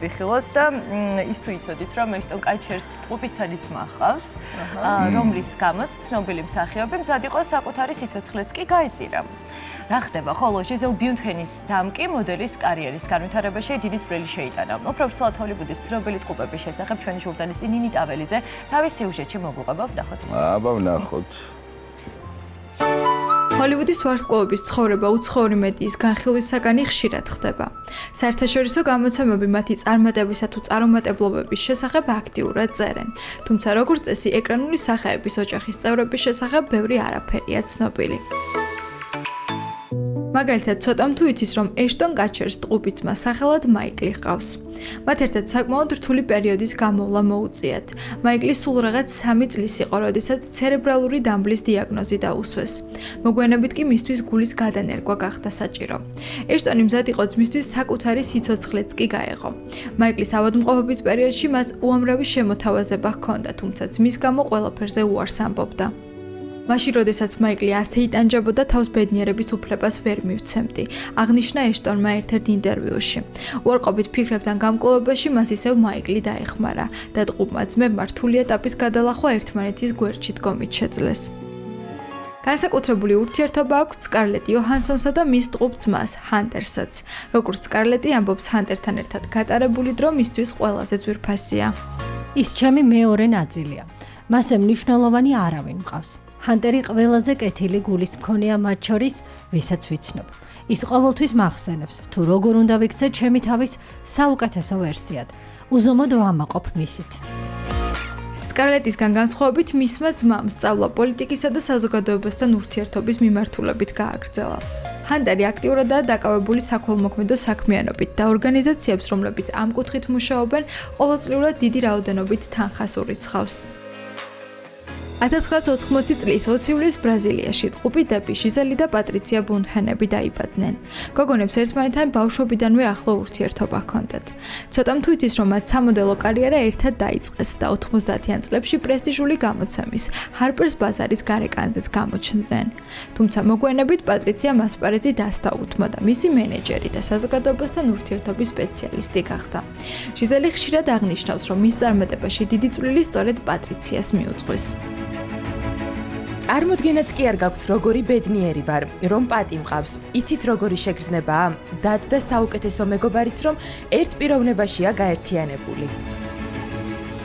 ვიხილოთ და ის თუ იცოდით, რომ ეშტონ კაჩერს ტყუპისცალი ძმა ჰყავს, რომლის გამოც ცნობილი მსახიობი მზად იყო საკუთარი სიცოცხლეც კი გაეწირა. რა ხდება, ხოლო ჟიზელ ბიუნტენის დამ კი მოდელის კარიერის განვითარებაში დიდი წვლილი შეიტანა. უფრო ვრცლად ჰოლივუდის ცნობილი ტყუპების შესახებ ჩვენი ჟურნალისტი ნინი ტაველიძე თავის სიუჟეტში მოგვიყვება, ვნახოთ ის. აბა ვნახოთ. ჰოლივუდის ვარსკვლავების ცხოვრება უცხოური მედიის განხილვისაგანი ხშირად ხდება. საერთაშორისო გამოცემები მათი წარმატებისა თუ წარუმატებლობების შესახებ აქტიურად წერენ. თუმცა როგორც წესი, ეკრანული სახეების ოჯახის წევრების შესახებ ბევრი არაფერია ცნობილი. მაგალითად, ცოტამ თუ იცის, რომ ეშტონ კაჩერს ტყუპი-ძმა სახელად მაიკლი ჰყავს. მათ ერთად საკმაოდ რთული პერიოდის გამოვლა მოუწიათ. მაიკლი სულ რაღაც 3 წლის იყო, როდესაც ცერებრალური დამბლის დიაგნოზი დაუსვეს. მოგვიანებით კი მისთვის გულის გადანერგვა გახდა საჭირო. ეშტონი მზად იყო ძმისთვის საკუთარი სიცოცხლეც კი გაეღო. მაიკლის ავადმყოფობის პერიოდში მას უამრავი შემოთავაზება ჰქონდა, თუმცა ძმის გამო ყველაფერზე უარს ამბობდა. მაშინ, როდესაც მაიკლი ასე იტანჯებოდა, თავს ბედნიერების უფლებას ვერ მივცემდი, აღნიშნა ეშტონმა ერთ-ერთ ინტერვიუში. უარყოფით ფიქრებთან გამკლოვებაში მას ისევ მაიკლი დაეხმარა და ტყუპმა ძმებმა რთული ეტაპის გადალახვა ერთმანეთის გვერდში დგომით შეძლეს. განსაკუთრებული ურთიერთობა აქვს სკარლეტ იოჰანსონსა და მის ტყუპ ძმას, ჰანტერსაც. როგორც სკარლეტი ამბობს, ჰანტერთან ერთად გატარებული დრო მისთვის ყველაზე ძვირფასია. ის ჩემი მეორე ნაწილია. მასე მნიშვნელოვანი არავინ მყავს. ჰანტერი ყველაზე კეთილი გულის მქონეა მათ შორის, ვისაც ვიცნობ. ის ყოველთვის მახსენებს, თუ როგორ უნდა ვიქცე ჩემი თავის საუკეთესო ვერსიად. უზომოდ ვამაყობ მისით. სკარლეტისგან განსხვავებით, მისმა ძმამ სწავლა პოლიტიკისა და საზოგადოებასთან ურთიერთობის მიმართულებით გააგრძელა. ჰანტერი აქტიურადაა დაკავებული საქველმოქმედო საქმიანობით და ორგანიზაციებს, რომლებიც ამ კუთხით მუშაობენ, ყოველწლიურად დიდი რაოდენობით თანხას ურიცხავს. 1980 წლის 20 ივლისს ბრაზილიაში ტყუპი დები, ჟიზელი და პატრიცია ბუნჰენები დაიბადნენ. გოგონებს ერთმანეთთან ბავშვობიდანვე ახლო ურთიერთობა ჰქონდათ. ცოტამ თუ იცის, რომ მათ სამოდელო კარიერა ერთად დაიწყეს და 90-იან წლებში პრესტიჟული გამოცემის ჰარპერს ბაზარის გარეკანზეც გამოჩნდნენ. თუმცა მოგვიანებით პატრიცია მასპარეზი დასთაუთმო და მისი მენეჯერი და საზოგადოებასთან ურთიერთობის სპეციალისტი გახდა. ჟიზელი ხშირად აღნიშნავს, რომ მის წარმატებაში დიდი წვლილი სწორედ პატრიციას მიუძღვის. წარმოდგენაც კი არ გაქვთ, როგორი ბედნიერი ვარ, რომ პატი მყავს. იცით, როგორი შეგრძნებაა? დად და საუკეთესო მეგობარიც, რომ ერთ პიროვნებაშია გაერთიანებული.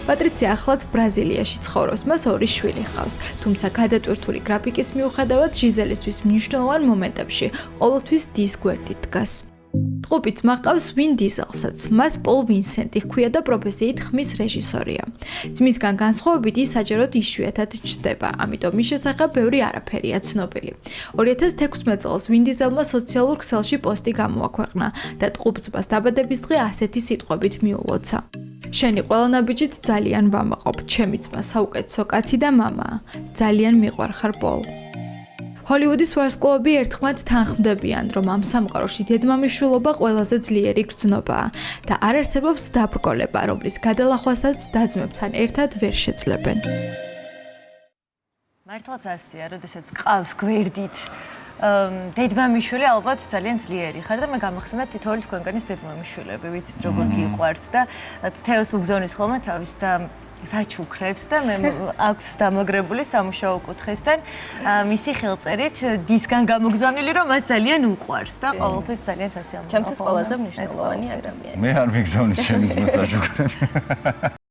პატრიცია ახლაც ბრაზილიაში ცხოვრობს, მას 2 შვილი ჰყავს, თუმცა გადატვირთული გრაფიკის მიუხედავად ჟიზელისთვის მნიშვნელოვან მომენტებში ყოველთვის დის გვერდით დგას. ტყუპი ძმა ჰყავს ვინ დიზელსაც, მას პოლ ვინსენტი ჰქვია და პროფესიით ხმის რეჟისორია. ძმისგან განსხვავებით ის საჯაროდ იშვიათად ჩნდება, ამიტომ მის შესახებ ბევრი არაფერია ცნობილი. 2016 წელს ვინ დიზელმა სოციალურ ქსელში პოსტი გამოაქვეყნა და ტყუპ ძმას დაბადების დღე ასეთი სიტყვებით მიულოცა. შენი ყველა ნაბიჯით ძალიან ვამაყობ, ჩემი ძმა საუკეთესო კაცი და მამაა. ძალიან მიყვარხარ პოლ. ჰოლივუდის ვარსკვლავები ერთხმად თანხმდებიან, რომ ამ სამყაროში დედმამიშვილობა ყველაზე ძლიერი გრძნობაა და არ არსებობს დაბრკოლება, რომლის გადალახვასაც და-ძმებთან ერთად ვერ შეძლებენ. მართლაც ასეა, როდესაც ყავს გვერდით დედმამიშვილი, ალბათ ძალიან ძლიერი ხარ და მე გამახსენდა თითოეული თქვენგანის დედმამიშვილები, ვიცით როგორ გიყვართ და თეოს უგზავნის ხოლმე თავის და საჩუქრებს და მე აქვს დამაგრებული სამუშაო კუთხესთან მისი ხელწერით დისგან გამოგზავნილი, რომ მას ძალიან უყვარს და ყოველთვის ძალიან სასიამოვნოა. ჩემთვის ყველაზე მნიშვნელოვანი ადამიანი. მე არ მიგზავნის ჩემი ძმა საჩუქრები.